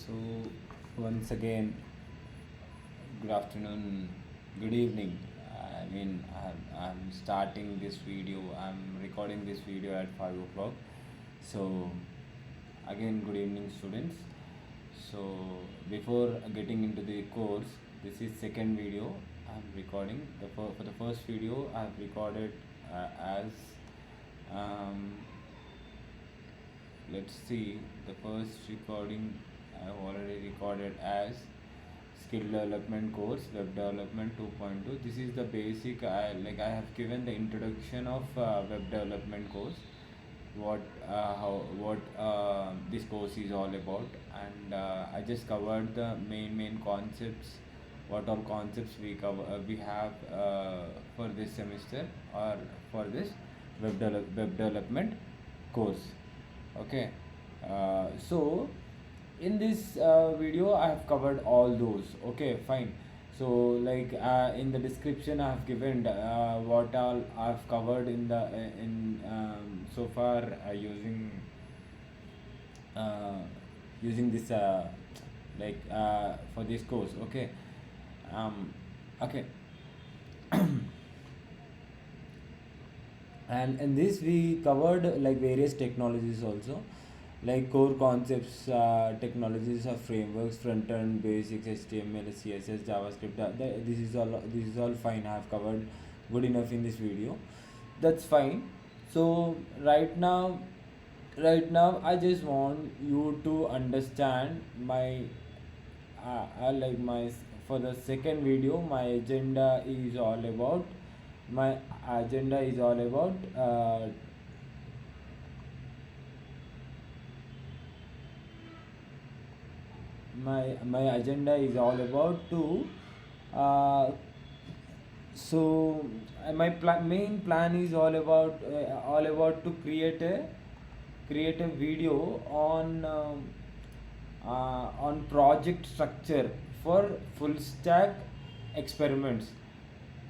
So, once again, good afternoon, good evening. I'm starting this video, I'm recording this video at 5 o'clock. So, again, good evening, students. So, before getting into the course, this is second video I'm recording. For the first video, I've recorded as um, let's see, the first recording I've already recorded as skill development course, web development 2.2. This is the basic. I have given the introduction of web development course, what this course is all about, and I just covered the main concepts, what all concepts we have for this semester or for this web development course. Okay. So in this video I have covered all those. Okay, fine. So in the description I have given what all I have covered in the in so far uh, using this for this course. Okay. um, okay. And in this we covered like various technologies also, like core concepts, technologies of frameworks, front end basics, HTML, CSS, JavaScript. This is all fine. I have covered good enough in this video. That's fine. So right now I just want you to understand my like my for the second video. My agenda is all about my agenda is all about to uh, so main plan is all about to create a video on project structure for full stack experiments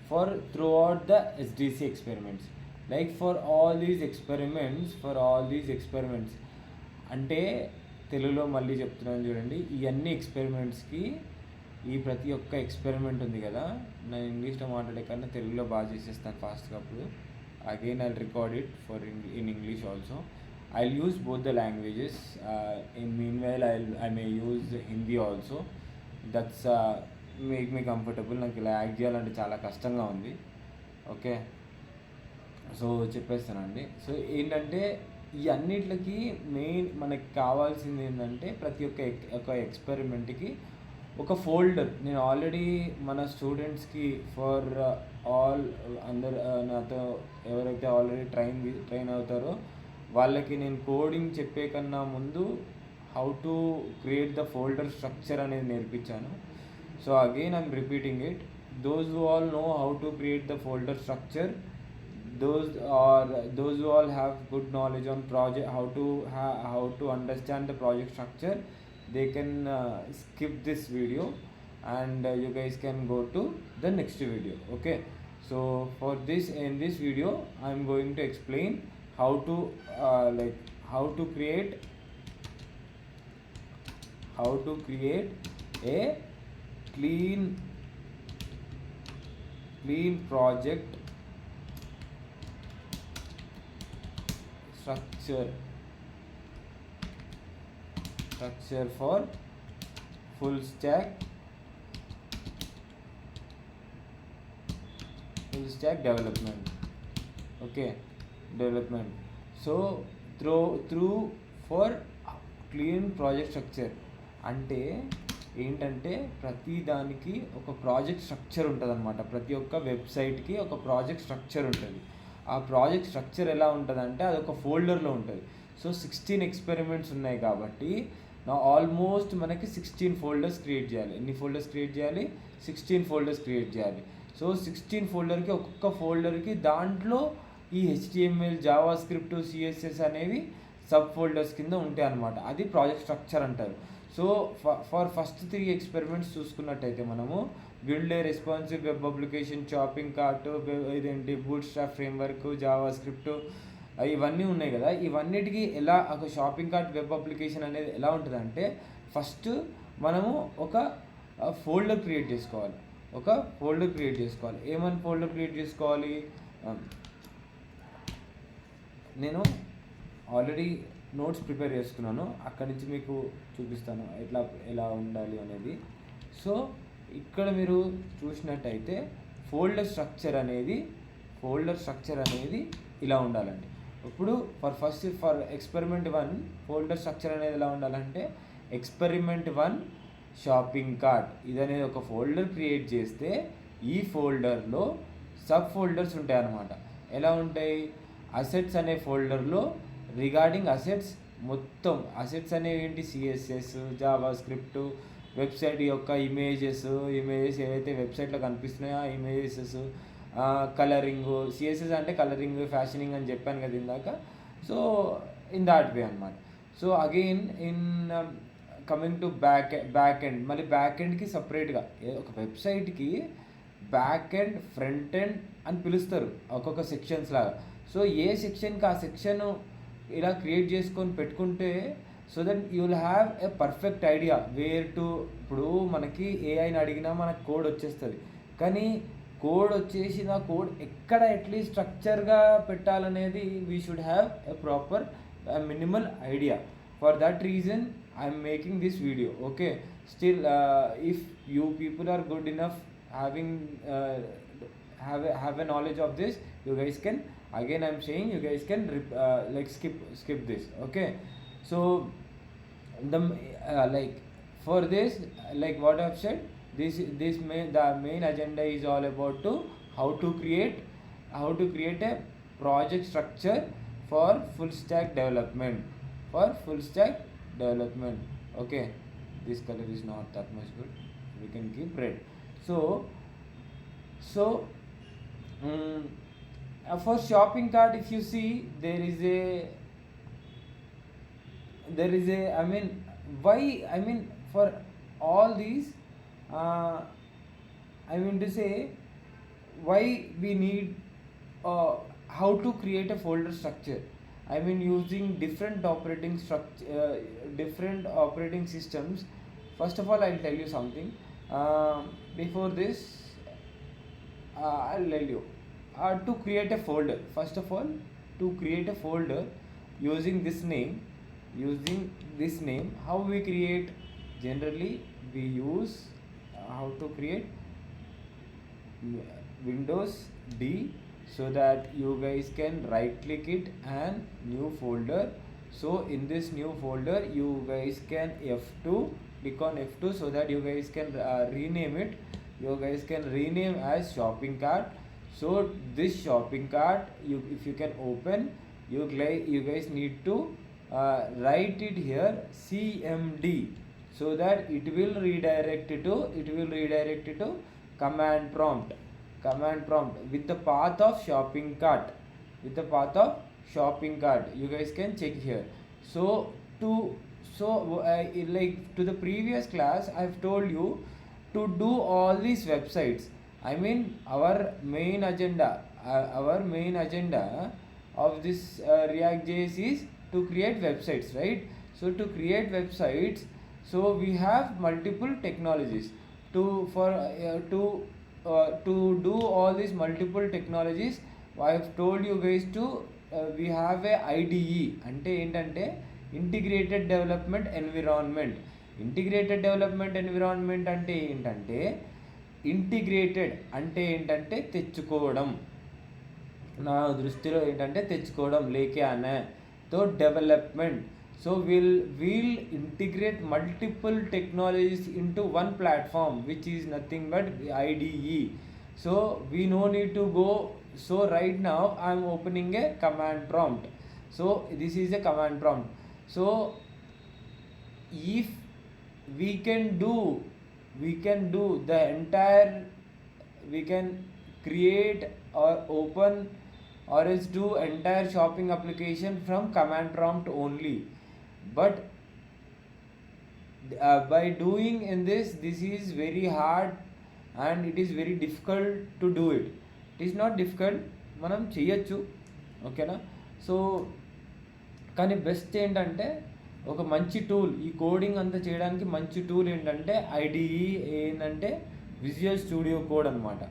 for throughout the SDC experiments. Like for all these experiments అంటే తెలుగులో మళ్ళీ చెప్తున్నాను చూడండి. ఇవన్నీ ఎక్స్పెరిమెంట్స్కి ఈ ప్రతి ఒక్క experiment ఉంది కదా, నేను ఇంగ్లీష్లో మాట్లాడే కన్నా తెలుగులో బాగా చేసేస్తాను ఫాస్ట్గా. అప్పుడు again I record it in English also. I use both the languages. In mean while I may use Hindi also. That's make me comfortable. నాకు ఇలా యాక్ట్ చేయాలంటే చాలా కష్టంగా ఉంది. Okay, so చెప్పేస్తానండి. సో ఏంటంటే ఈ అన్నిటికి మెయిన్ మనకి కావాల్సింది ఏంటంటే ప్రతి ఒక్క ఎక్స్పెరిమెంట్కి ఒక ఫోల్డర్. నేను ఆల్రెడీ మన స్టూడెంట్స్కి ఫర్ ఆల్ అందరు నాతో ఎవరైతే ఆల్రెడీ ట్రైన్ అవుతారో వాళ్ళకి నేను కోడింగ్ చెప్పే కన్నా ముందు how to create the folder structure అనేది నేర్పించాను. So again I'm repeating it. Those who all know how to create the folder structure, those who all have good knowledge on project, how to understand the project structure, they can skip this video and you guys can go to the next video. Okay, so in this video I'm going to explain how to create a clean project structure for full stack development. Okay, development. So through for clean project structure అంటే ఏంటంటే ప్రతి దానికి ఒక project structure ఉంటుంది అనమాట. ప్రతి ఒక్క వెబ్సైట్కి ఒక ప్రాజెక్ట్ స్ట్రక్చర్ ఉంటుంది. ఆ ప్రాజెక్ట్ స్ట్రక్చర్ ఎలా ఉంటుందంటే అదొక ఫోల్డర్లో ఉంటుంది. సో 16 ఎక్స్పెరిమెంట్స్ ఉన్నాయి కాబట్టి నా ఆల్మోస్ట్ మనకి 16 ఫోల్డర్స్ క్రియేట్ చేయాలి. ఎన్ని ఫోల్డర్స్ క్రియేట్ చేయాలి? 16 ఫోల్డర్స్ క్రియేట్ చేయాలి. సో 16 ఫోల్డర్కి ఒక్కొక్క ఫోల్డర్కి దాంట్లో ఈ HTML, జావాస్క్రిప్ట్, CSS అనేవి సబ్ ఫోల్డర్స్ కింద ఉంటాయి అన్నమాట. అది ప్రాజెక్ట్ స్ట్రక్చర్ అంటారు. సో ఫర్ ఫస్ట్ 3 ఎక్స్పెరిమెంట్స్ చూసుకున్నట్టయితే మనము build a responsive web application, shopping cart, ఇదేంటి bootstrap framework, JavaScript, ఇవన్నీ ఉన్నాయి కదా, ఇవన్నిటికీ ఎలా ఒక షాపింగ్ కార్ట్ వెబ్ అప్లికేషన్ అనేది ఎలా ఉంటుందంటే, ఫస్ట్ మనము ఒక ఫోల్డర్ క్రియేట్ చేసుకోవాలి. ఏమని ఫోల్డర్ క్రియేట్ చేసుకోవాలి? నేను ఆల్రెడీ నోట్స్ ప్రిపేర్ చేసుకున్నాను, అక్కడి నుంచి మీకు చూపిస్తాను ఎలా ఉండాలి అనేది. సో ఇక్కడ మీరు చూసినట్టయితే ఫోల్డర్ స్ట్రక్చర్ అనేది ఇలా ఉండాలండి. ఇప్పుడు ఫర్ ఎక్స్పెరిమెంట్ 1 ఫోల్డర్ స్ట్రక్చర్ అనేది ఎలా ఉండాలంటే, ఎక్స్పెరిమెంట్ 1 షాపింగ్ కార్ట్ ఇది అనేది ఒక ఫోల్డర్ క్రియేట్ చేస్తే ఈ ఫోల్డర్లో సబ్ ఫోల్డర్స్ ఉంటాయి అన్నమాట. ఎలా ఉంటాయి? అసెట్స్ అనే ఫోల్డర్లో రిగార్డింగ్ అసెట్స్, మొత్తం అసెట్స్ అనేవి ఏంటి? సిఎస్ఎస్, జావా స్క్రిప్ట్, వెబ్సైట్ యొక్క ఇమేజెస్ ఏవైతే వెబ్సైట్లో కనిపిస్తున్నాయో ఆ ఇమేజెస్, కలరింగ్, సిఎస్ఎస్ అంటే కలరింగ్, ఫ్యాషనింగ్ అని చెప్పాను కదా ఇందాక. సో ఇన్ దాట్ వే అనమాట. So again in coming to back end, మళ్ళీ బ్యాక్ ఎండ్కి సపరేట్గా ఒక వెబ్సైట్కి బ్యాక్ ఎండ్, ఫ్రంట్ ఎండ్ అని పిలుస్తారు ఒక్కొక్క సెక్షన్స్ లాగా. సో ఏ సెక్షన్కి ఆ సెక్షన్ ఇలా క్రియేట్ చేసుకొని పెట్టుకుంటే, so that you will have a perfect idea where to. ఇప్పుడు మనకి ఏఐని అడిగినా మనకు కోడ్ వచ్చేస్తుంది, కానీ కోడ్ వచ్చేసిన కోడ్ ఎక్కడ అట్లీస్ట్ స్ట్రక్చర్గా పెట్టాలనేది we should have a proper minimal idea. For that reason I'm making this video. Okay, still if you people are good enough having have a knowledge of this, you guys can, again I'm saying, you guys can like skip this. Okay, so the like for this, like what I've said, the main agenda is all about how to create a project structure for full stack development. Okay, this color is not that much good, we can keep red. So for shopping cart, if you see, there is a I mean for all these, I mean to say, why we need how to create a folder structure. I mean using different operating systems. First of all, I'll tell you something. Before this, I'll tell you to create a folder. First of all, to create a folder using this name, how we create? Generally we use how to create Windows D, so that you guys can right click it and new folder. So in this new folder, you guys can click on F2, so that you guys can rename it. You guys can rename as shopping cart. So this shopping cart, if you can open, you guys need to write it here CMD, so that it will redirect to command prompt with the path of shopping cart. You guys can check here. Like to the previous class, I've told you to do all these websites. I mean our main agenda of this React.js is to create websites, right? So to create websites, so we have multiple technologies to do all these multiple technologies. I've told you guys to we have a IDE ante entante integrated development environment అంటే ఏంటంటే, integrated అంటే ఏంటంటే తెచ్చుకోవడం, నా దృష్టిలో ఏంటంటే తెచ్చుకోవడం, లేకే అనే తో development. So we'll integrate multiple technologies into one platform, which is nothing but IDE. So we no need to go. So right now I'm opening a command prompt. So this is a command prompt. So if we can do the entire, we can create or open or else do entire shopping application from command prompt only. But by doing in this is very hard and it is very difficult to do it. It is not difficult, మనం చేయొచ్చు, ఓకేనా. So కానీ best ఏంటంటే ఒక మంచి tool, ఈ coding అంతా చేయడానికి మంచి టూల్ ఏంటంటే ఐడిఈ, ఏంటంటే విజువల్ స్టూడియో కోడ్ అనమాట.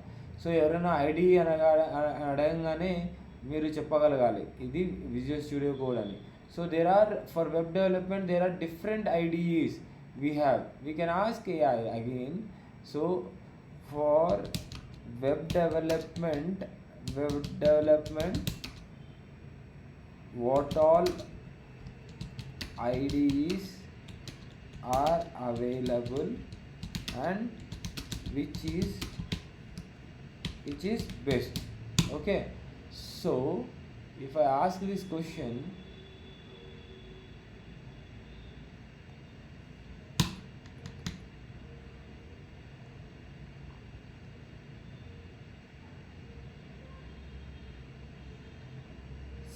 సో ఎవరైనా ఐడిఈ అడగంగానే మీరు చెప్పగలగాలి ఇది విజువల్ స్టూడియో కోడ్ అని. So there are for web development there are different IDEs we can ask AI again. So for web development what all IDEs are available and which is best. Okay, so if I ask this question,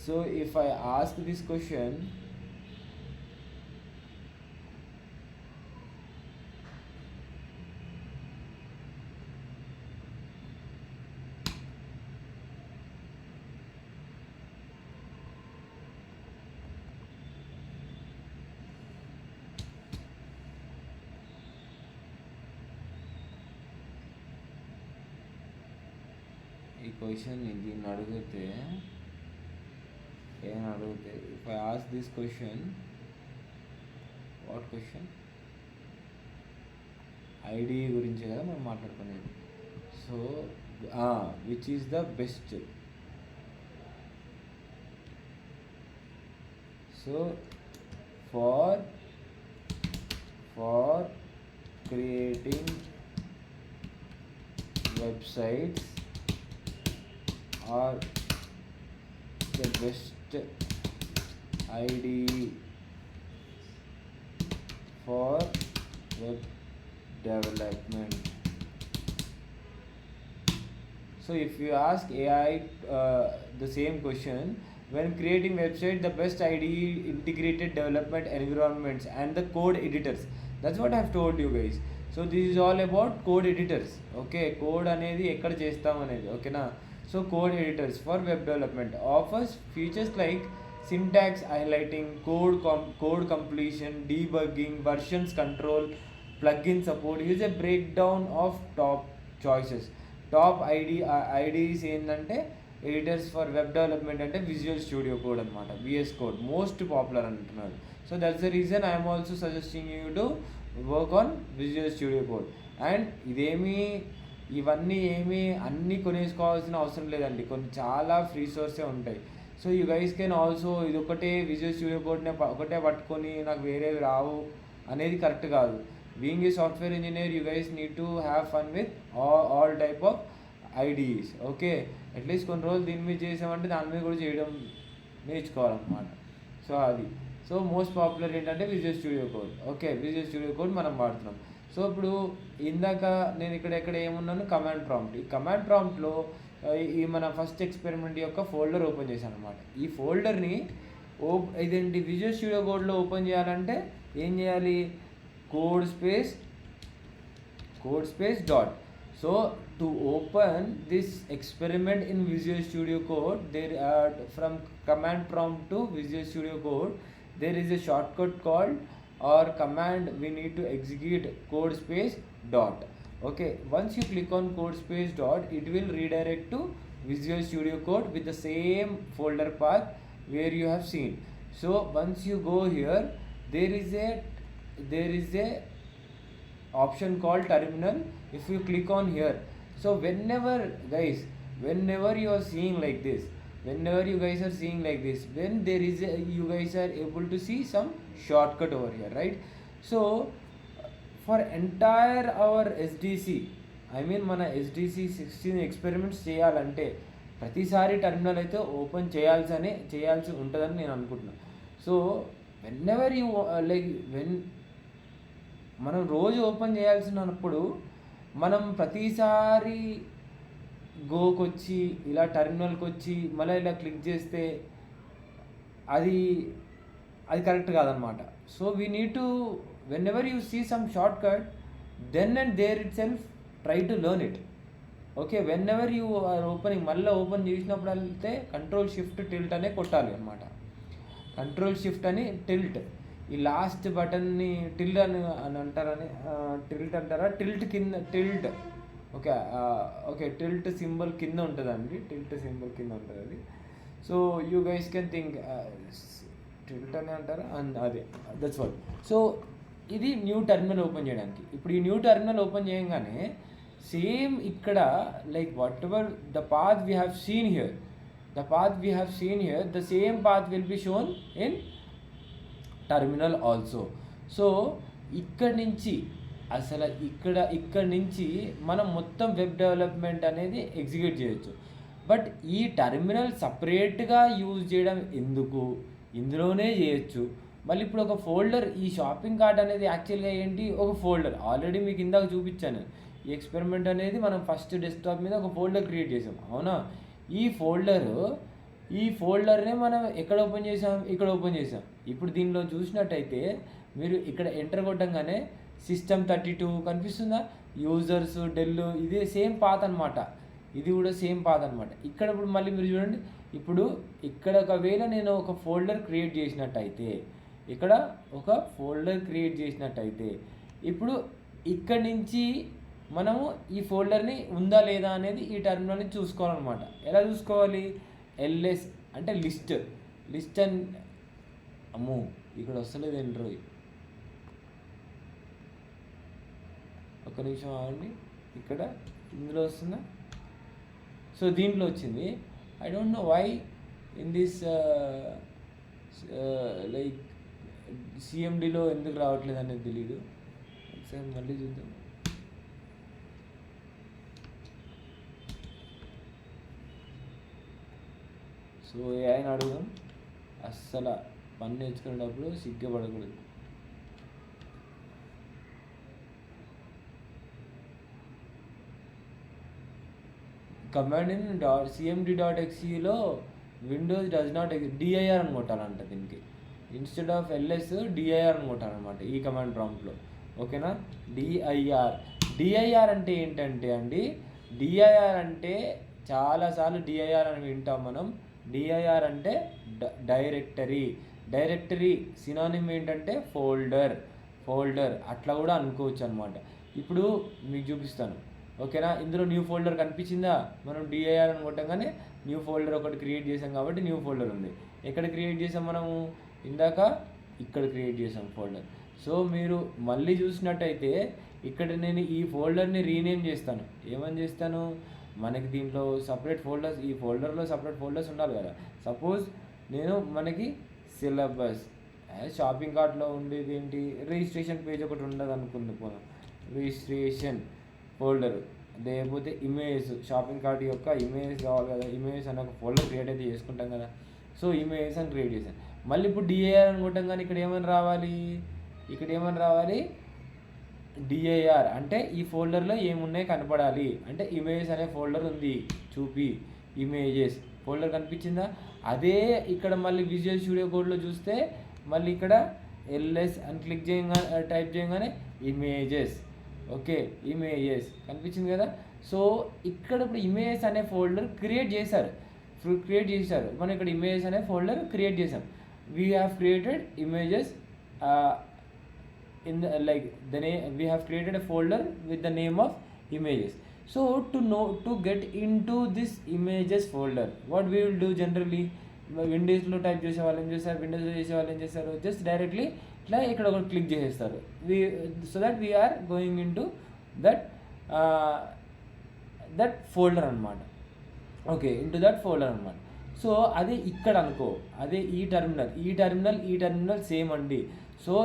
so if I ask this question, ఈ question దీన్ని అడిగితే if I ask this question, what question? IDE గురించి కదా మనం మాట్లాడుకునేది. So which is the best? So for creating websites are the best IDE for web development. So if you ask AI the same question, when creating website, the best IDE, integrated development environments and the code editors. That's what I have told you guys. So this is all about code editors. Okay, code అనేది ఎక్కడ చేస్తాం అనేది, ఓకేనా. So code editors for web development offers features like syntax highlighting, code completion, debugging, versions control, plugin support. Here's a breakdown of top choices. Top IDEs ఏంటంటే editors for web development అంటే visual studio code అనమాట, VS code most popular అంటున్నారు. So that's the reason I'm also suggesting you to work on visual studio code. And ఇవన్నీ అన్నీ కొనేసుకోవాల్సిన అవసరం లేదండి, కొన్ని చాలా ఫ్రీ సోర్సే ఉంటాయి. So you guys can also ఇది ఒకటే విజువల్ స్టూడియో కోడ్నే ఒకటే పట్టుకొని నాకు వేరేవి రావు అనేది కరెక్ట్ కాదు. Being a software engineer you guys need to have fun with all type of IDEs. Okay, at least కొన్ని రోజులు దీని మీద చేసామంటే దాని మీద కూడా చేయడం నేర్చుకోవాలన్నమాట. సో సో మోస్ట్ పాపులర్ ఏంటంటే visual studio code. Okay, visual studio code మనం వాడుతున్నాం. సో ఇప్పుడు ఇందాక నేను ఎక్కడ ఏమున్నాను, కమాండ్ ప్రాంప్ట్. ఈ కమాండ్ ప్రాంప్ట్లో ఈ మన ఫస్ట్ ఎక్స్పెరిమెంట్ యొక్క ఫోల్డర్ ఓపెన్ చేశాను అనమాట. ఈ ఫోల్డర్ని ఇదేంటి విజువల్ స్టూడియో కోడ్లో ఓపెన్ చేయాలంటే ఏం చేయాలి, code space dot. So to open this experiment in visual studio code, from command prompt to visual studio code there is a shortcut called or command we need to execute code space dot. Okay, once you click on code space dot, it will redirect to Visual Studio Code with the same folder path where you have seen. So once you go here, there is a option called terminal. If you click on here, so whenever you are seeing like this, whenever you guys are seeing like this, when there is you guys are able to see some shortcut over here, right? So for entire our SDC, I mean మన SDC 16 experiments చేయాలంటే ప్రతిసారి terminal అయితే open చేయాల్సి ఉంటుందని నేను అనుకుంటున్నాను. So వెన్నెవర్ you మనం రోజు ఓపెన్ చేయాల్సినప్పుడు మనం ప్రతిసారి గోకి వచ్చి ఇలా టర్మినల్కి వచ్చి మళ్ళీ ఇలా క్లిక్ చేస్తే అది కరెక్ట్ కాదనమాట. So we need to whenever you see some shortcut, then and there itself try to learn it. Okay, whenever you are opening, మళ్ళీ ఓపెన్ చేసినప్పుడు వెళ్తే కంట్రోల్ షిఫ్ట్ టిల్ట్ అనే కొట్టాలి అనమాట. Control shift అని tilt, ఈ last బటన్ని tilt అని అంటారని, టిల్ట్ అంటారా, టిల్ట్ కింద tilt, okay okay tilt symbol కింద ఉంటుందండి, టిల్ట్ సింబల్ కింద ఉంటుంది అది. So you guys can think tilt అని అంటారా, అదే దట్స్ వాట్. సో ఇది న్యూ టర్మినల్ ఓపెన్ చేయడానికి. ఇప్పుడు ఈ న్యూ టర్మినల్ ఓపెన్ చేయగానే సేమ్ ఇక్కడ like what ever the path we have seen here, the same path will be shown in terminal also. So ఇక్కడ నుంచి అసలు ఇక్కడ నుంచి మనం మొత్తం వెబ్ డెవలప్మెంట్ అనేది ఎగ్జిక్యూట్ చేయొచ్చు. బట్ ఈ టర్మినల్ సపరేట్గా యూజ్ చేయడం ఎందుకు, ఇందులోనే చేయొచ్చు. మళ్ళీ ఇప్పుడు ఒక ఫోల్డర్, ఈ షాపింగ్ కార్ట్ అనేది యాక్చువల్గా ఏంటి, ఒక ఫోల్డర్. ఆల్రెడీ మీకు ఇందాక చూపించాను, ఈ ఎక్స్పెరిమెంట్ అనేది మనం ఫస్ట్ డెస్క్టాప్ మీద ఒక ఫోల్డర్ క్రియేట్ చేసాం, అవునా. ఈ ఫోల్డర్నే మనం ఎక్కడ ఓపెన్ చేసాం, ఇక్కడ ఓపెన్ చేసాం. ఇప్పుడు దీనిలో చూసినట్టయితే మీరు ఇక్కడ ఎంటర్ కొట్టంగానే System32 కనిపిస్తుందా, యూజర్స్ డెల్, ఇదే సేమ్ పాత్ అనమాట, ఇది కూడా సేమ్ పాత్ అనమాట. ఇక్కడ ఇప్పుడు మళ్ళీ మీరు చూడండి, ఇప్పుడు ఇక్కడ ఒకవేళ నేను ఒక ఫోల్డర్ క్రియేట్ చేసినట్టయితే, ఇప్పుడు ఇక్కడి నుంచి మనము ఈ ఫోల్డర్ని ఉందా లేదా అనేది ఈ టర్మినల్ని చూసుకోవాలన్నమాట. ఎలా చూసుకోవాలి, ls అంటే లిస్ట్ అని, అమ్మో ఇక్కడ వస్తలేదు ఎంట్రో, ఒక్క నిమిషం ఆగండి, ఇక్కడ ఇందులో వస్తుందా, సో దీంట్లో వచ్చింది. I don't know why in this like సిఎండిలో ఎందుకు రావట్లేదు అనేది తెలీదు, ఒకసారి మళ్ళీ చూద్దాం. సో ఏఐని అడుగుదాం, అస్సలు పని నేర్చుకునేటప్పుడు సిగ్గుపడకూడదు. Command in cmd.exe Windows does not DIR అని కొట్టాలంట దీనికి, ఇన్స్టెడ్ ఆఫ్ ls డిఐఆర్ అని కొట్టాలన్నమాట ఈ కమాండ్ ప్రాంప్ట్లో, ఓకేనా. డిఐఆర్ అంటే ఏంటంటే అండి, డిఐఆర్ అంటే చాలాసార్లు డిఐఆర్ అని వింటాం మనం. డిఐఆర్ అంటే డైరెక్టరీ సినానిమ్ ఏంటంటే ఫోల్డర్ అట్లా కూడా అనుకోవచ్చు అనమాట. ఇప్పుడు మీకు చూపిస్తాను, ఓకేనా. ఇందులో న్యూ ఫోల్డర్ కనిపించిందా, మనం డిఐఆర్ అని కొట్టంగానే న్యూ ఫోల్డర్ ఒకటి క్రియేట్ చేసాం కాబట్టి న్యూ ఫోల్డర్ ఉంది. ఎక్కడ క్రియేట్ చేసాం మనము, ఇందాక ఇక్కడ క్రియేట్ చేసాం ఫోల్డర్. సో మీరు మళ్ళీ చూసినట్టయితే ఇక్కడ నేను ఈ ఫోల్డర్ని రీనేమ్ చేస్తాను. ఏమని చేస్తాను, మనకి దీంట్లో సపరేట్ ఫోల్డర్స్, ఈ ఫోల్డర్లో సపరేట్ ఫోల్డర్స్ ఉండాలి కదా. సపోజ్ మనకి సిలబస్, షాపింగ్ కార్ట్లో ఉండేది ఏంటి, రిజిస్ట్రేషన్ పేజ్ ఒకటి ఉండదు అనుకుంది పోదాం, రిజిస్ట్రేషన్ ఫోల్డర్, లేకపోతే ఇమేజ్, షాపింగ్ కార్ట్ యొక్క ఇమేజ్ కావాలి కదా, ఇమేజ్ అని ఒక ఫోల్డర్ క్రియేట్ అయితే చేసుకుంటాం కదా. సో ఇమేజ్ అని క్రియేట్ చేశాను. మళ్ళీ ఇప్పుడు డిఐఆర్ అనుకుంటాం కానీ ఇక్కడ ఏమని రావాలి, డిఐఆర్ అంటే ఈ ఫోల్డర్లో ఏమున్నాయి కనపడాలి, అంటే ఇమేజ్ అనే ఫోల్డర్ ఉంది, చూపి ఇమేజెస్ ఫోల్డర్ కనిపించిందా. అదే ఇక్కడ మళ్ళీ విజువల్ స్టూడియో కోడ్లో చూస్తే మళ్ళీ ఇక్కడ ls అని టైప్ చేయగానే ఇమేజెస్, ఓకే ఇమేజెస్ కనిపించింది కదా. సో ఇక్కడ ఇప్పుడు ఇమేజ్ అనే ఫోల్డర్ క్రియేట్ చేశారు, మనం ఇక్కడ ఇమేజ్ అనే ఫోల్డర్ క్రియేట్ చేసాం. We have created images in the we have created a folder with the name of images. So to get into this images folder, what we will do generally, విండోస్లో type చేసే వాళ్ళు ఏం చేస్తారు, విండోస్లో చేసే వాళ్ళు ఏం చేస్తారు, జస్ట్ డైరెక్ట్లీ ఇట్లా ఇక్కడ ఒకటి క్లిక్ చేసేస్తారు. So that we're going into that folder అనమాట, ఓకే ఇంటూ దట్ ఫోల్డర్ అనమాట. సో అదే ఇక్కడ అనుకో, అదే ఈ టర్మినల్ సేమ్ అండి. సో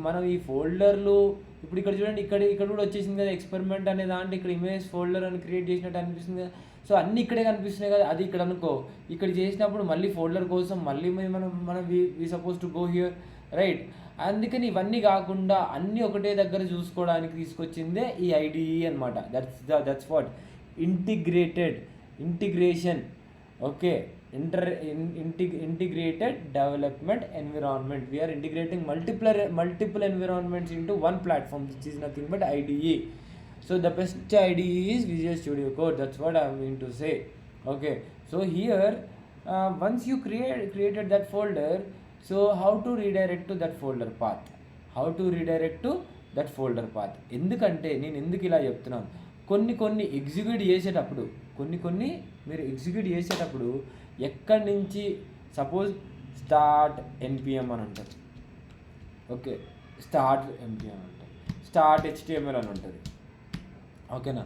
మనం ఈ ఫోల్డర్లు ఇప్పుడు ఇక్కడ చూడండి, ఇక్కడ కూడా వచ్చేసింది కదా ఎక్స్పెరిమెంట్ అనే దాంట్లో, ఇక్కడ ఇమేజ్ ఫోల్డర్ అని క్రియేట్ చేసినట్టు అనిపిస్తుంది కదా. సో అన్నీ ఇక్కడే కనిపిస్తున్నాయి కదా, అది ఇక్కడ అనుకో. ఇక్కడ చేసినప్పుడు మళ్ళీ ఫోల్డర్ కోసం మళ్ళీ మనం we suppose to go here, right. అందుకని ఇవన్నీ కాకుండా అన్నీ ఒకటే దగ్గర చూసుకోవడానికి తీసుకొచ్చిందే ఈ ఐడిఈ అనమాట. That's what integration, okay integrated development environment. We are integrating multiple environments into one platform, which is nothing but IDE. So the best ID is Visual Studio Code. That's what I mean to say. Okay, so here once you created that folder, so how to redirect to that folder path, ఎందుకంటే నేను ఎందుకు ఇలా చెప్తున్నాను, కొన్ని execute చేసేటప్పుడు మీరు execute చేసేటప్పుడు ఎక్కడి నుంచి సపోజ్ స్టార్ట్ ఎన్పిఎం అని ఉంటుంది, ఓకే, స్టార్ట్ ఎన్పిఎం ఉంటుంది, స్టార్ట్ హెచ్టిఎంఎల్ అని ఉంటుంది, ఓకేనా,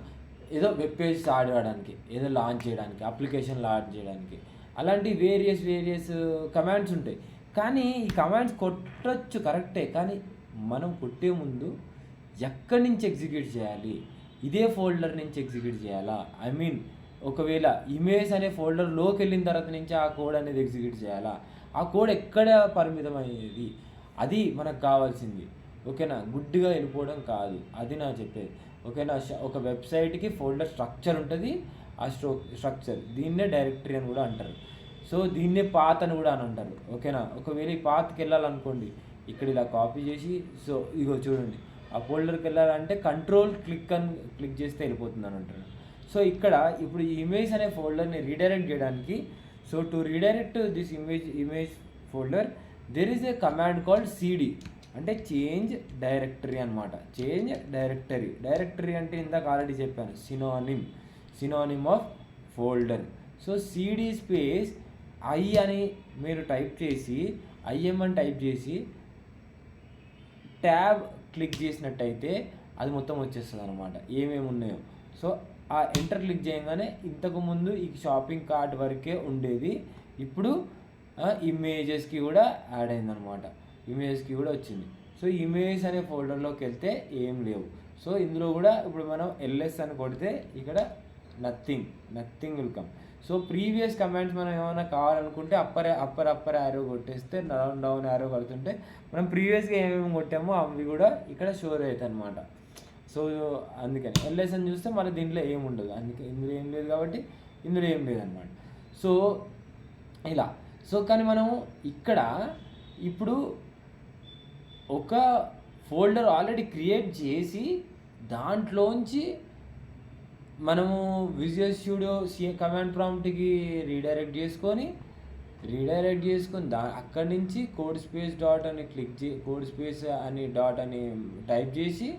ఏదో వెబ్ పేజ్ స్టార్ట్ చేయడానికి, ఏదో లాంచ్ చేయడానికి, అప్లికేషన్ లాంచ్ చేయడానికి, అలాంటి వేరియస్ కమాండ్స్ ఉంటాయి. కానీ ఈ కమాండ్స్ కొట్టచ్చు కరెక్టే, కానీ మనం కొట్టే ముందు ఎక్కడి నుంచి ఎగ్జిక్యూట్ చేయాలి, ఇదే ఫోల్డర్ నుంచి ఎగ్జిక్యూట్ చేయాలా, ఐ మీన్ ఒకవేళ ఇమేజ్ అనే ఫోల్డర్లోకి వెళ్ళిన తర్వాత నుంచి ఆ కోడ్ అనేది ఎగ్జిక్యూట్ చేయాలా, ఆ కోడ్ ఎక్కడ పరిమితమయ్యేది, అది మనకు కావాల్సింది. ఓకేనా, గుడ్డిగా వెళ్ళిపోవడం కాదు, అది నా చెప్పేది. ఓకేనా, ఒక వెబ్సైట్కి ఫోల్డర్ స్ట్రక్చర్ ఉంటుంది, ఆ స్ట్రక్చర్ దీన్నే డైరెక్టరీ అని కూడా అంటారు. సో దీన్నే పాత్ అని కూడా అని అంటారు. ఓకేనా, ఒకవేళ ఈ పాత్కి వెళ్ళాలనుకోండి, ఇక్కడ ఇలా కాపీ చేసి, సో ఇగో చూడండి, ఆ ఫోల్డర్కి వెళ్ళాలంటే కంట్రోల్ క్లిక్ చేస్తే వెళ్ళిపోతుంది అని అంటారు. సో ఇక్కడ ఇప్పుడు ఈ ఇమేజ్ అనే ఫోల్డర్ని రీడైరెక్ట్ చేయడానికి, so to redirect this image folder there is a command called CD, అంటే చేంజ్ డైరెక్టరీ అనమాట. చేంజ్ డైరెక్టరీ అంటే ఇందాక ఆల్రెడీ చెప్పాను, synonym of folder. So CD space I అని మీరు టైప్ చేసి, ఐఎం అని టైప్ చేసి ట్యాబ్ క్లిక్ చేసినట్టయితే అది మొత్తం వచ్చేస్తుంది అనమాట, ఏమేమి ఉన్నాయో. సో ఆ ఎంటర్ క్లిక్ చేయగానే ఇంతకుముందు ఈ షాపింగ్ కార్ట్ వరకే ఉండేది, ఇప్పుడు ఇమేజెస్కి కూడా యాడ్ అయిందనమాట, ఇమేజ్కి కూడా వచ్చింది. సో ఇమేజ్ అనే ఫోల్డర్లోకి వెళ్తే ఏం లేవు. సో ఇందులో కూడా ఇప్పుడు మనం ఎల్ఎస్ అని కొడితే ఇక్కడ nothing will come. So previous commands మనం ఏమైనా కావాలనుకుంటే అప్పర్ యారో కొట్టేస్తే, డౌన్ యారో కొడుతుంటే మనం ప్రీవియస్గా ఏమేమి కొట్టామో అవి కూడా ఇక్కడ షోర్ అవుతాయి అనమాట. సో అందుకని ఎల్ఎస్ అని చూస్తే మళ్ళీ దీంట్లో ఏముండదు, అందుకే ఇందులో ఏం లేదు కాబట్టి ఇందులో ఏం లేదనమాట. సో ఇలా, సో కానీ మనం ఇక్కడ ఇప్పుడు ఒక ఫోల్డర్ ఆల్రెడీ క్రియేట్ చేసి దాంట్లోంచి మనము విజువల్ స్టూడియో కమాండ్ ప్రాంప్ట్కి రీడైరెక్ట్ చేసుకొని అక్కడి నుంచి కోడ్ స్పేస్ డాట్ అని కోడ్ స్పేస్ అని డాట్ అని టైప్ చేసి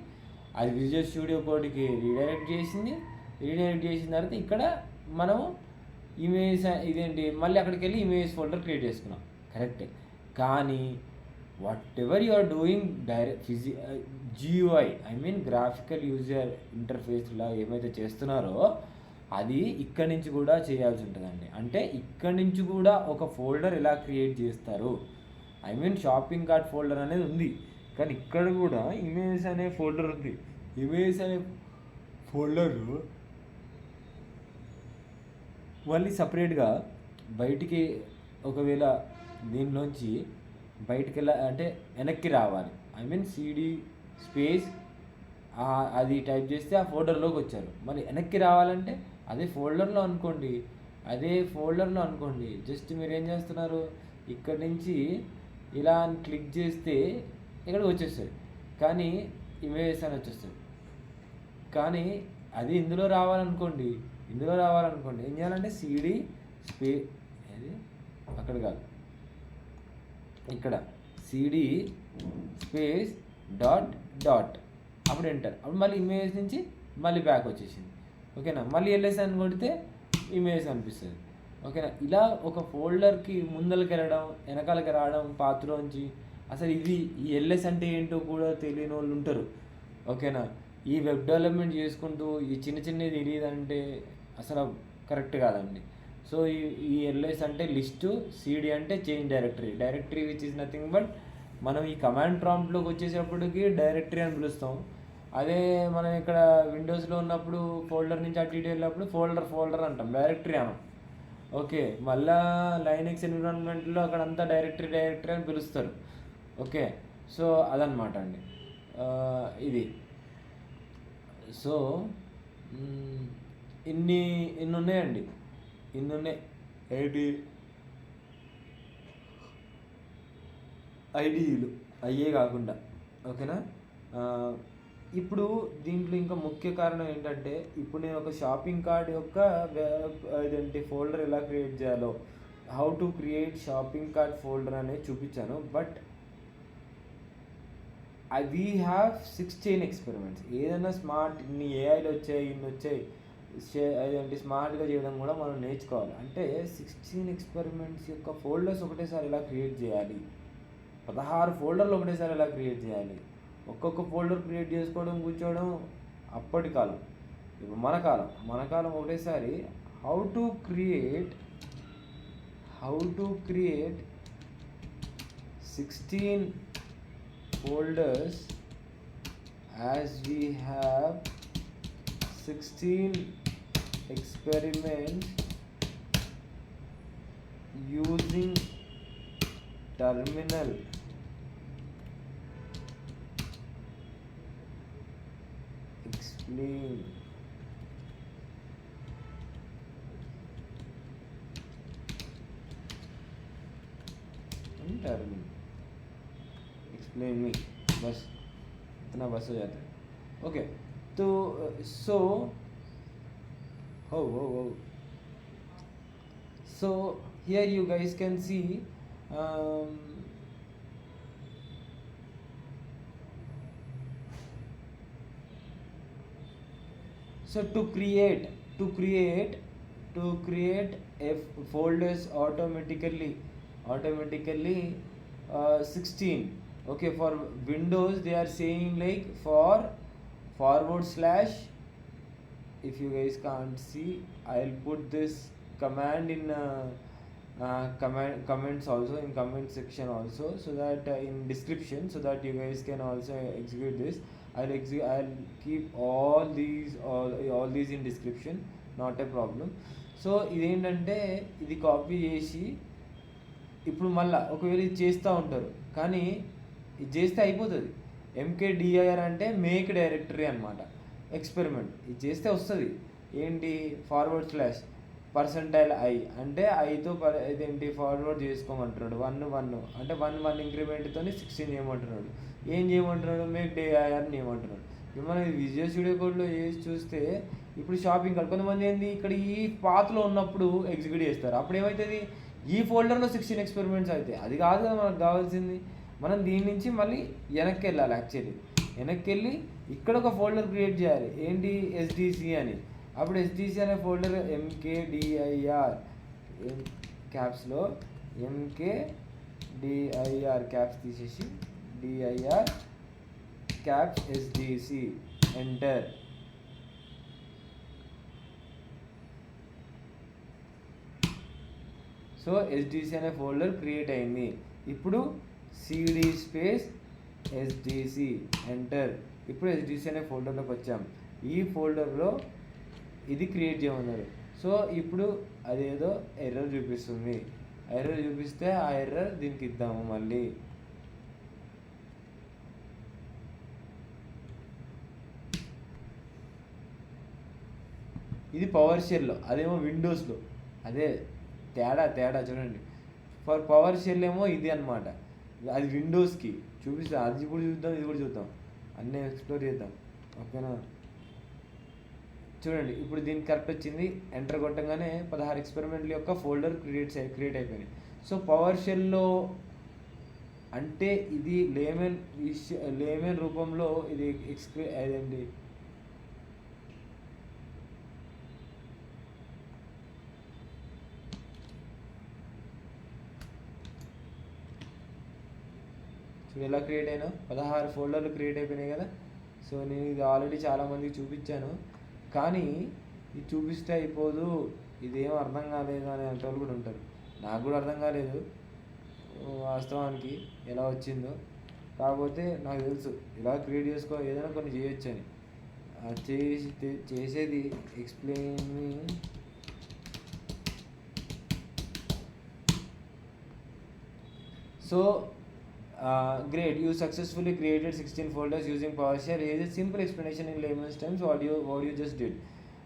అది విజువల్ స్టూడియో కోడ్కి రీడైరెక్ట్ చేసిన తర్వాత ఇక్కడ మనం మళ్ళీ అక్కడికి వెళ్ళి ఇమేజ్ ఫోల్డర్ క్రియేట్ చేసుకున్నాం, కరెక్టే. కానీ whatever you are doing GUI, I mean graphical user ఇంటర్ఫేస్లా ఏమైతే చేస్తున్నారో అది ఇక్కడి నుంచి కూడా చేయాల్సి ఉంటుందండి. అంటే ఇక్కడి నుంచి కూడా ఒక ఫోల్డర్ ఎలా క్రియేట్ చేస్తారు, I mean shopping cart folder అనేది ఉంది, కానీ ఇక్కడ కూడా ఇమేజ్ అనే ఫోల్డర్ ఉంది. ఇమేజ్ అనే ఫోల్డర్ మళ్ళీ సపరేట్గా బయటికి, ఒకవేళ దీనిలోంచి బయటికి అంటే వెనక్కి రావాలి, ఐ మీన్ సిడి స్పేస్ అది టైప్ చేస్తే ఆ ఫోల్డర్లోకి వచ్చారు. మళ్ళీ వెనక్కి రావాలంటే అదే ఫోల్డర్లో అనుకోండి, జస్ట్ మీరు ఏం చేస్తున్నారు, ఇక్కడి నుంచి ఇలా క్లిక్ చేస్తే ఇక్కడికి వచ్చేస్తుంది, కానీ ఇమేజెస్ అని వచ్చేస్తుంది. కానీ అది ఇందులో రావాలనుకోండి ఏం చేయాలంటే సిడి అక్కడ కాదు, ఇక్కడ సిడి స్పేస్ డాట్ అప్పుడు ఎంటర్, అప్పుడు మళ్ళీ ఇమేజ్ నుంచి మళ్ళీ బ్యాక్ వచ్చేసింది. ఓకేనా, మళ్ళీ ఎల్ఎస్ అని కొడితే ఇమేజ్ అనిపిస్తుంది. ఓకేనా, ఇలా ఒక ఫోల్డర్కి ముందలకి వెళ్ళడం, వెనకాలకి రావడం పాత్రలోంచి, అసలు ఈ ఎల్ఎస్ అంటే ఏంటో కూడా తెలియని వాళ్ళు ఉంటారు. ఓకేనా, ఈ వెబ్ డెవలప్మెంట్ చేసుకుంటూ ఈ చిన్నవి తెలియదంటే అసలు కరెక్ట్ కాదండి. సో ఈ ఎల్ఎస్ అంటే లిస్టు, సిడి అంటే change directory which is nothing but మనం ఈ కమాండ్ ప్రాంప్ట్లోకి వచ్చేటప్పటికి డైరెక్టరీ అని పిలుస్తాం. అదే మనం ఇక్కడ విండోస్లో ఉన్నప్పుడు ఫోల్డర్ నుంచి అటు ఇటు వెళ్ళినప్పుడు ఫోల్డర్ అంటాం, డైరెక్టరీ అనం. ఓకే, మళ్ళీ లైనక్స్ ఎన్విరాన్మెంట్లో అక్కడంతా డైరెక్టరీ అని పిలుస్తారు. ఓకే, సో అదనమాట అండి ఇది. సో ఇన్ని ఉన్నాయండి, ఇన్ని ఉన్నాయి ఐడిఈలు అయ్యే కాకుండా. ఓకేనా, ఇప్పుడు దీంట్లో ఇంకా ముఖ్య కారణం ఏంటంటే, ఇప్పుడు నేను ఒక షాపింగ్ కార్డ్ యొక్క ఇదేంటి ఫోల్డర్ ఎలా క్రియేట్ చేయాలో, how to create shopping card folder అనేది చూపించాను. But we have 16 experiments. ఏదైనా స్మార్ట్ ఇన్ని ఏఐలు వచ్చాయి, ఇన్ని వచ్చాయి, అదేంటి స్మార్ట్గా చేయడం కూడా మనం నేర్చుకోవాలి. అంటే 16 ఎక్స్పెరిమెంట్స్ యొక్క ఫోల్డర్స్ ఒకటేసారి ఎలా క్రియేట్ చేయాలి, 16 ఫోల్డర్లు ఒకటేసారి ఎలా క్రియేట్ చేయాలి, ఒక్కొక్క ఫోల్డర్ క్రియేట్ చేసుకోవడం కూర్చోవడం అప్పటి కాలం. ఇప్పుడు మన కాలం ఒకటేసారి how to create 16 folders as we have 16 experiments using terminal. Explain. Terminal. Explain me. बस इतना बस हो जाता है. ओके, तो सो so here you guys can see so to create folders automatically 16. Okay, for Windows they are saying like for /, if you guys can't see, I'll put this command in comments also, in comment section also, so that in description, so that you guys can also execute this. I'll keep all these in description, not a problem. So ఇదేంటంటే ఇది copy చేసి ఇప్పుడు మళ్ళీ ఒకవేళ ఇది చేస్తూ ఉంటారు, కానీ ఇది చేస్తే అయిపోతుంది. MKDIR అంటే మేక్ డైరెక్టరీ అనమాట. ఎక్స్పెరిమెంట్ ఇది చేస్తే వస్తుంది. ఏంటి %i అంటే ఐతో ఇదేంటి ఫార్వర్డ్ చేసుకోమంటున్నాడు. 1 అంటే 1 ఇంక్రిమెంట్తో 16 చేయమంటున్నాడు. ఏం చేయమంటున్నాడు? మేక్ DIR చేయమంటున్నాడు. ఇప్పుడు మనం విజువల్ స్టూడియో కోడ్లో చేసి చూస్తే ఇప్పుడు షాపింగ్ కార్డ్ కొంతమంది ఏంది ఇక్కడ ఈ పాత్లో ఉన్నప్పుడు ఎగ్జిక్యూట్ చేస్తారు. అప్పుడు ఏమవుతుంది? ఈ ఫోల్డర్లో 16 ఎక్స్పెరిమెంట్స్ అవుతాయి. అది కాదు కదా మనకు కావాల్సింది. మనం దీని నుంచి మళ్ళీ వెనక్కి వెళ్ళాలి. యాక్చువల్లీ వెనక్కి వెళ్ళి ఇక్కడ ఒక ఫోల్డర్ క్రియేట్ చేయాలి. ఏంటి? SDC అని. అప్పుడు SDC అనే ఫోల్డర్ MKDIR క్యాప్స్లో MKDIR క్యాప్స్ తీసేసి DIR caps SDC enter. So SDC అనే ఫోల్డర్ క్రియేట్ అయింది. ఇప్పుడు CD స్పేస్ SDC ఎంటర్. ఇప్పుడు SDC అనే ఫోల్డర్లోకి వచ్చాం. ఈ ఫోల్డర్లో ఇది క్రియేట్ చేయమన్నారు. సో ఇప్పుడు అదేదో ఎర్రర్ చూపిస్తుంది. ఎర్రర్ చూపిస్తే ఆ ఎర్రర్ దీనికి ఇద్దాము మళ్ళీ. ఇది పవర్ షెల్లో, అదేమో విండోస్లో. అదే తేడా చూడండి. ఫర్ పవర్ షెల్ ఏమో ఇది అనమాట, అది విండోస్కి చూపిస్తా. అది కూడా చూద్దాం, ఇది కూడా చూద్దాం, అన్నీ ఎక్స్ప్లోర్ చేద్దాం. ఓకేనా? చూడండి ఇప్పుడు దీనికి కరెక్ట్ వచ్చింది. ఎంటర్ కొట్టగానే 16 ఎక్స్పెరిమెంట్ల యొక్క ఫోల్డర్ క్రియేట్ అయిపోయినాయి. సో పవర్ షెల్లో అంటే ఇది లేమెన్ రూపంలో ఇది అదేంటి ఎలా క్రియేట్ అయినా 16 ఫోల్డర్లు క్రియేట్ అయిపోయినాయి కదా. సో నేను ఇది ఆల్రెడీ చాలామందికి చూపించాను, కానీ ఇది చూపిస్తే అయిపోదు, ఇదేం అర్థం కాలేదు అనే వాళ్ళు కూడా ఉంటారు. నాకు కూడా అర్థం కాలేదు వాస్తవానికి ఎలా వచ్చిందో. కాకపోతే నాకు తెలుసు ఇలా క్రియేట్ ఏదైనా కొన్ని చేయొచ్చు అని. చేసేది explain. So great, you successfully created 16 folders using PowerShell. Here is a simple explanation in layman's terms what you just did.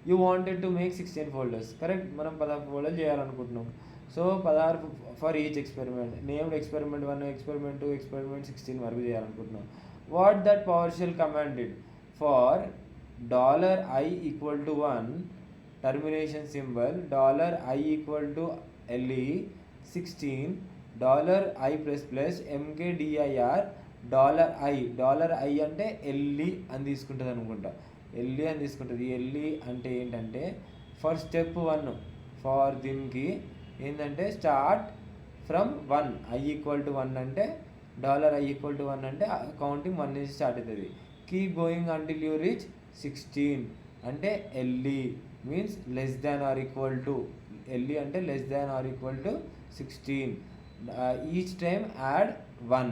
You wanted to make 16 folders, correct? మనం 16 ఫోల్డర్లు చేయాలనుకుంటున్నాం. So 16 for each experiment, named experiment 1, experiment 2, experiment 16 వరకు చేయాలనుకుంటున్నాం. What that PowerShell command did? for $i equal to 1 termination symbol, $i equal to LE 16, $i plus plus mkdir $i అంటే LE అని తీసుకుంటుంది అనుకుంటా. LE అని తీసుకుంటుంది. LE అంటే ఏంటంటే ఫర్ స్టెప్ 1 ఫర్ దీనికి ఏంటంటే start from 1 i equal to 1 అంటే $i ఈక్వల్ టు 1 అంటే కౌంటింగ్ 1 నుంచి స్టార్ట్ అవుతుంది. Keep going until you reach 16 అంటే LE means less than or equal to, LE అంటే less than or equal to 16. Each time add 1,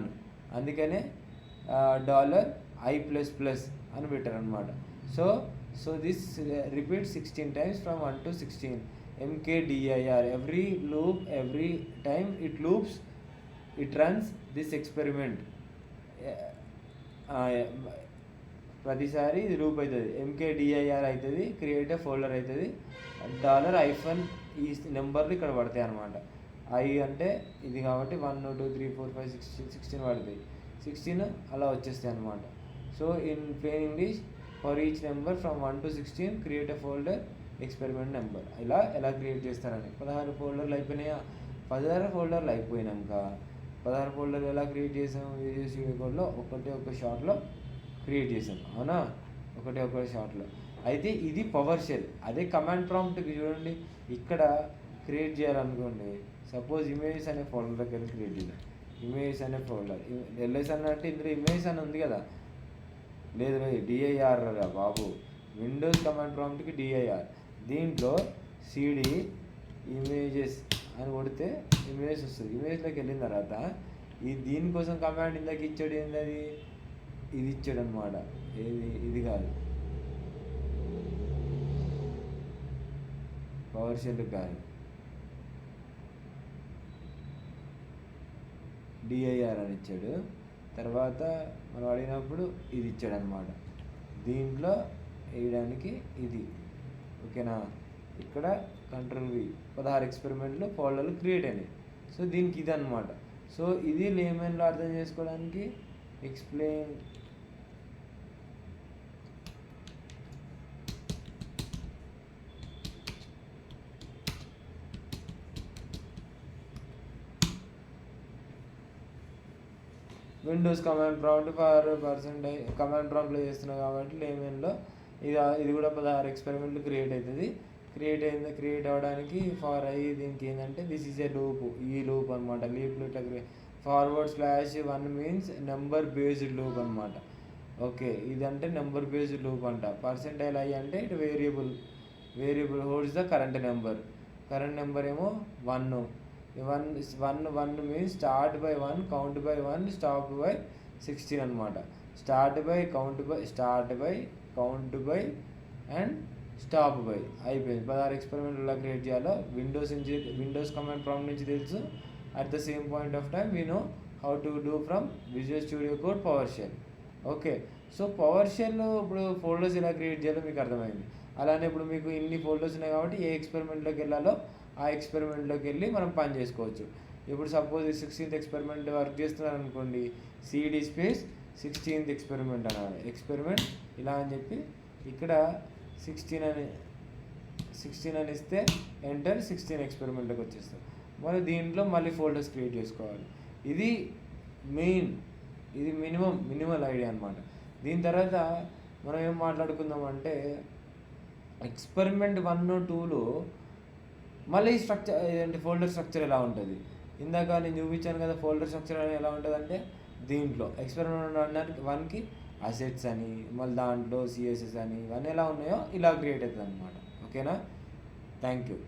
అందుకనే $i plus plus అని పెట్టారు అనమాట. So this repeat 16 times from 1 to 16. mkdir every loop, every time it loops, it runs this experiment. ప్రతిసారి ఇది loop అవుతుంది. mkdir అవుతుంది, create a folder అవుతుంది, $-, ఈ నెంబర్లు ఇక్కడ పడతాయి అనమాట. i అంటే ఇది కాబట్టి 1 2 3 4 5 6 16 పడుతాయి. 16 అలా వచ్చేస్తాయి అనమాట. So in plain English, for each number from 1 to 16 create a folder experiment number. ఎలా క్రియేట్ చేస్తారని 16 ఫోల్డర్లు అయిపోయినాయా? 16 ఫోల్డర్లు అయిపోయినాక 16 ఫోల్డర్లు ఎలా క్రియేట్ చేసాం? విజువల్ స్టూడియో కోడ్లో ఒక షాట్లో క్రియేట్ చేసాం, అవునా? ఒక షాట్లో. అయితే ఇది పవర్ షెల్. అదే కమాండ్ ప్రాంప్ట్కి చూడండి, ఇక్కడ క్రియేట్ చేయాలనుకోండి, సపోజ్ ఇమేజెస్ అనే ఫోల్డర్ దగ్గర క్రియేట్ చేద్దాం. ఇమేజెస్ అనే ఫోల్డర్, LS అన్న అంటే ఇందులో ఇమేజెస్ అని ఉంది కదా, లేదు DIR బాబు, విండోస్ కమాండ్ ప్రాంప్ట్కి DIR. దీంట్లో CD ఇమేజెస్ అని కొడితే ఇమేజెస్ వస్తుంది. ఇమేజ్లోకి వెళ్ళిన తర్వాత దీనికోసం కమాండ్ ఇందాక ఇచ్చాడు, ఏంది ఇది ఇచ్చాడు అనమాట. ఇది కాదు, పవర్ షెల్ కాదు, DIR అని ఇచ్చాడు. తర్వాత మనం అడిగినప్పుడు ఇది ఇచ్చాడు అనమాట. దీంట్లో వేయడానికి ఇది, ఓకేనా? ఇక్కడ Ctrl+V 16 ఎక్స్పెరిమెంట్లు ఫోల్డర్లు క్రియేట్ అయినాయి. సో దీనికి ఇది అనమాట. సో ఇది లేమన్లో అర్థం చేసుకోవడానికి explain Windows command prompt for command ప్రాంప్ట్లో చేస్తున్నాం కాబట్టి లేమన్లో ఇది కూడా 16 ఎక్స్పెరిమెంట్లు క్రియేట్ అవుతుంది. క్రియేట్ అవ్వడానికి ఫర్ దీనికి ఏంటంటే దిస్ ఈజ్ ఏ లూప్, ఈ లూప్ అనమాట. Leap /1 means number based loop అనమాట. ఓకే, ఇదంటే నెంబర్ బేస్డ్ లూప్ అంట. %i అంటే ఇటు variable holds the current number ఏమో 1 means start by 1, count by 1, stop by 16 అనమాట. Start by count by and stop by అయిపోయింది. 16 ఎక్స్పెరిమెంట్ ఎలా క్రియేట్ చేయాలో విండోస్ కమాండ్ ప్రాంప్ట్ నుంచి తెలుసు. At the same point of time we know how to do from Visual studio Code PowerShell. Okay, so PowerShell ఇప్పుడు folders ఎలా create చేయాలో మీకు అర్థమైంది. అలానే ఇప్పుడు మీకు ఇన్ని ఫోల్డర్స్ ఉన్నాయి కాబట్టి ఏ ఎక్స్పెరిమెంట్లోకి వెళ్ళాలో ఆ ఎక్స్పెరిమెంట్లోకి వెళ్ళి మనం పని చేసుకోవచ్చు. ఇప్పుడు సపోజ్ 16th ఎక్స్పెరిమెంట్ వర్క్ చేస్తున్నారు అనుకోండి, CD స్పేస్ 16th ఎక్స్పెరిమెంట్ అనాలి. ఎక్స్పెరిమెంట్ ఇలా అని చెప్పి ఇక్కడ 16 అని ఇస్తే ఎంటర్ 16 ఎక్స్పెరిమెంట్లోకి వచ్చేస్తాం. మరి దీంట్లో మళ్ళీ ఫోల్డర్స్ క్రియేట్ చేసుకోవాలి. ఇది మినిమల్ ఐడియా అనమాట. దీని తర్వాత మనం ఏం మాట్లాడుకుందామంటే ఎక్స్పెరిమెంట్ 1, 2లో మళ్ళీ స్ట్రక్చర్ ఏంటి, ఫోల్డర్ స్ట్రక్చర్ ఎలా ఉంటుంది. ఇందాక నేను చూపించాను కదా ఫోల్డర్ స్ట్రక్చర్ అని ఎలా ఉంటుంది అంటే, దీంట్లో ఎక్స్పెరిమెంట్ 1కి అసెట్స్ అని, మళ్ళీ దాంట్లో CSS అని, ఇవన్నీ ఎలా ఉన్నాయో ఇలా క్రియేట్ అవుతుంది అనమాట. ఓకేనా? Thank you.